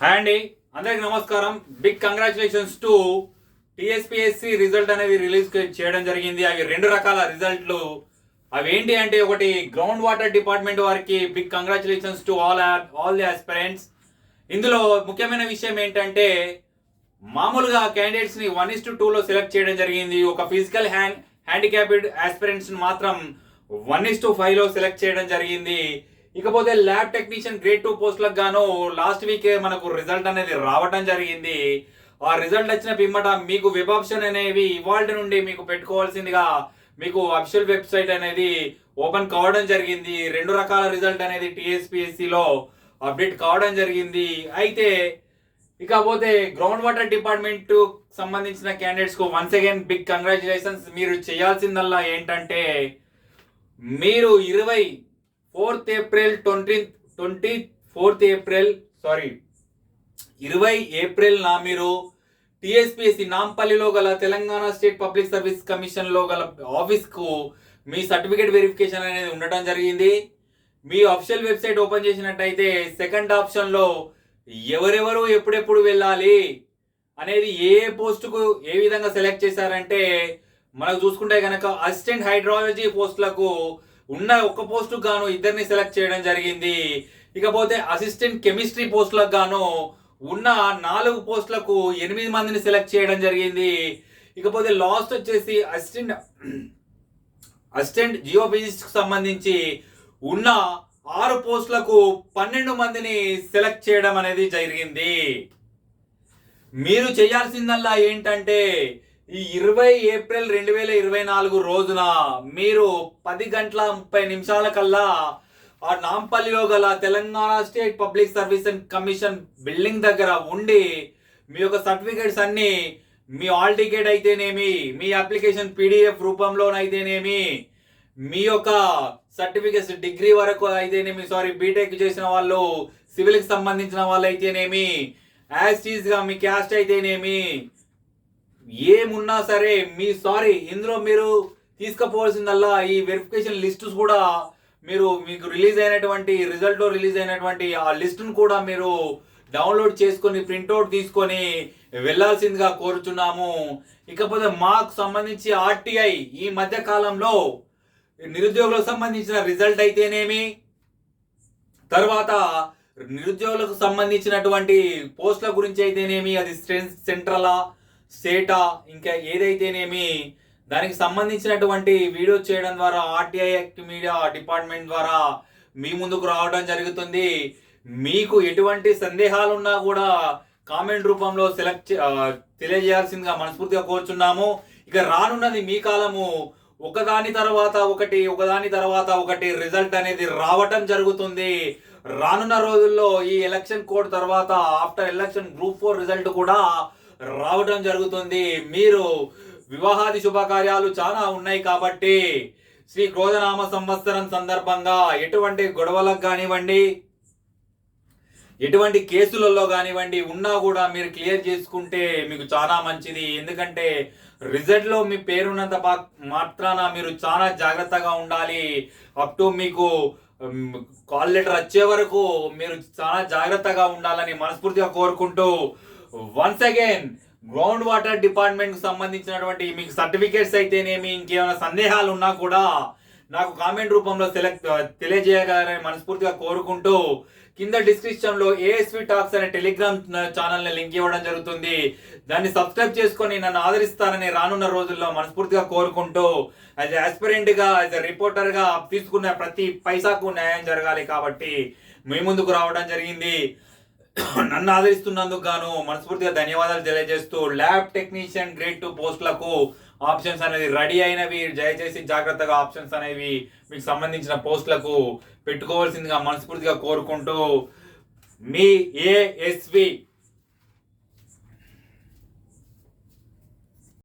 Hi అండి, అందరికి నమస్కారం. Big congratulations to TSPSC result అనేది రిలీజ్ చేయడం జరిగింది. అవి రెండు రకాల రిజల్ట్లు. అవి ఏంటి అంటే, ఒకటి గ్రౌండ్ వాటర్ డిపార్ట్మెంట్ వారికి big congratulations to all the aspirants. ఇందులో ముఖ్యమైన విషయం ఏంటంటే, మామూలుగా క్యాండిడేట్స్ని 1:2లో సెలెక్ట్ చేయడం జరిగింది. ఒక ఫిజికల్ హ్యాండిక్యాప్డ్ ఆస్పిరెంట్స్ని మాత్రం 1:5లో సెలెక్ట్ చేయడం జరిగింది. ఇకపోతే ల్యాబ్ టెక్నీషియన్ గ్రేడ్ 2 పోస్టులకు గాను లాస్ట్ వీకే మనకు రిజల్ట్ అనేది రావటం జరిగింది. ఆ రిజల్ట్ వచ్చిన పిమ్మట మీకు వెబ్ ఆప్షన్ అనేవి ఇవాళ నుండి మీకు పెట్టుకోవాల్సిందిగా మీకు అఫిషియల్ వెబ్సైట్ అనేది ఓపెన్ కావడం జరిగింది. రెండు రకాల రిజల్ట్ అనేది టీఎస్పీఎస్సీలో అప్డేట్ కావడం జరిగింది. అయితే ఇకపోతే గ్రౌండ్ వాటర్ డిపార్ట్మెంట్ సంబంధించిన క్యాండిడేట్స్కు వన్స్ అగైన్ బిగ్ కంగ్రాచులేషన్స్. మీరు చేయాల్సిందల్లా ఏంటంటే, మీరు 20 ఏప్రిల్ మీరు టీఎస్పీఎస్సీ నాంపల్లిలో గల తెలంగాణ స్టేట్ పబ్లిక్ సర్వీస్ కమిషన్లో గల ఆఫీస్కు మీ సర్టిఫికేట్ వెరిఫికేషన్ అనేది ఉండటం జరిగింది. మీ అఫిషియల్ వెబ్సైట్ ఓపెన్ చేసినట్టయితే సెకండ్ ఆప్షన్లో ఎవరెవరు ఎప్పుడెప్పుడు వెళ్ళాలి అనేది ఏ పోస్టుకు ఏ విధంగా సెలెక్ట్ చేశారంటే, మనకు చూసుకుంటే కనుక అసిస్టెంట్ హైడ్రాలజీ పోస్టులకు ఉన్న ఒక పోస్టుకు గాను 2 సెలెక్ట్ చేయడం జరిగింది. ఇకపోతే అసిస్టెంట్ కెమిస్ట్రీ పోస్టులకు గాను ఉన్న 4 పోస్టులకు 8 మందిని సెలెక్ట్ చేయడం జరిగింది. ఇకపోతే లాస్ట్ వచ్చేసి అసిస్టెంట్ జియోఫిజిక్స్కి సంబంధించి ఉన్న 6 పోస్టులకు 12 మందిని సెలెక్ట్ చేయడం అనేది జరిగింది. మీరు చేయాల్సిందల్లా ఏంటంటే, ఈ 20 ఏప్రిల్ 2024 రోజున మీరు 10:30 కల్లా ఆ నాంపల్లిలో గల Telangana state public service and commission building దగ్గర ఉండి మీ యొక్క సర్టిఫికేట్స్ అన్ని, మీ ఆల్ టికెట్ అయితేనేమి, మీ అప్లికేషన్ పీడిఎఫ్ రూపంలోనైతేనేమి, మీ యొక్క సర్టిఫికేట్స్ డిగ్రీ వరకు అయితేనేమి, బీటెక్ చేసిన వాళ్ళు, సివిల్కి సంబంధించిన వాళ్ళు అయితేనేమి, యాస్టీస్గా మీ క్యాస్ట్ అయితేనేమి, ఏమున్నా సరే ఇందులో మీరు తీసుకుపోవాల్సిందల్లా ఈ వెరిఫికేషన్ లిస్ట్ కూడా మీకు రిలీజ్ అయినటువంటి రిజల్ట్లో రిలీజ్ అయినటువంటి ఆ లిస్టును కూడా మీరు డౌన్లోడ్ చేసుకొని ప్రింట్అవుట్ తీసుకొని వెళ్ళాల్సిందిగా కోరుచున్నాము. ఇకపోతే మాకు సంబంధించి ఆర్టీఐ ఈ మధ్య కాలంలో నిరుద్యోగులకు సంబంధించిన రిజల్ట్ అయితేనేమి, తర్వాత నిరుద్యోగులకు సంబంధించినటువంటి పోస్టుల గురించి అయితేనేమి, అది సెంట్రలా స్టేటా ఇంకా ఏదైతేనేమి, దానికి సంబంధించినటువంటి వీడియో చేయడం ద్వారా ఆర్టీఐ యాక్ట్ మీడియా డిపార్ట్మెంట్ ద్వారా మీ ముందుకు రావడం జరుగుతుంది. మీకు ఎటువంటి సందేహాలు ఉన్నా కూడా కామెంట్ రూపంలో తెలియజేయాల్సిందిగా మనస్ఫూర్తిగా కోరుచున్నాము. ఇక రానున్నది మీ కాలము. ఒకదాని తర్వాత ఒకటి రిజల్ట్ అనేది రావటం జరుగుతుంది. రానున్న రోజుల్లో ఈ ఎలక్షన్ కోడ్ తర్వాత ఆఫ్టర్ ఎలక్షన్ గ్రూప్ 4 రిజల్ట్ కూడా రావడం జరుగుతుంది. మీరు వివాహాది శుభకార్యాలు చాలా ఉన్నాయి కాబట్టి శ్రీ క్రోధనామ సంవత్సరం సందర్భంగా ఎటువంటి గొడవలకు కానివ్వండి, ఎటువంటి కేసులలో కానివ్వండి ఉన్నా కూడా మీరు క్లియర్ చేసుకుంటే మీకు చాలా మంచిది. ఎందుకంటే రిజల్ట్లో మీ పేరున్నంత మాత్రాన మీరు చాలా జాగ్రత్తగా ఉండాలి. అప్ టు మీకు కాల్ లెటర్ వచ్చే వరకు మీరు చాలా జాగ్రత్తగా ఉండాలని మనస్ఫూర్తిగా కోరుకుంటూ, once again ground water department కు సంబంధించినటువంటి మీకు సర్టిఫికేట్స్ అయితేనేమి, ఇంకేమైనా సందేహాలు ఉన్నా కూడా నాకు కామెంట్ రూపంలో తెలియజేయగలరని మనస్ఫూర్తిగా కోరుకుంటూ, కింద డిస్క్రిప్షన్ లో ఏఎస్వి టాక్స్ అనే టెలిగ్రామ్ ఛానల్ ని లింక్ ఇవ్వడం జరుగుతుంది. దాన్ని సబ్స్క్రైబ్ చేసుకొని నన్ను ఆదరిస్తారని రానున్న రోజుల్లో మనస్ఫూర్తిగా కోరుకుంటూ, యాజ్ ఆస్పిరెంట్ గా, యాజ్ రిపోర్టర్ గా తీసుకున్న ప్రతి పైసాకు న్యాయం జరగాలి కాబట్టి మీ ముందుకు రావడం జరిగింది. నన్ను ఆదరిస్తున్నందుకు గాను మనస్ఫూర్తిగా ధన్యవాదాలు తెలియజేస్తూ, ల్యాబ్ టెక్నీషియన్ గ్రేడ్ 2 పోస్టులకు ఆప్షన్స్ అనేది రెడీ అయినవి. దయచేసి జాగ్రత్తగా ఆప్షన్స్ అనేవి మీకు సంబంధించిన పోస్టులకు పెట్టుకోవాల్సిందిగా మనస్ఫూర్తిగా కోరుకుంటూ, మీ ఏఎస్వి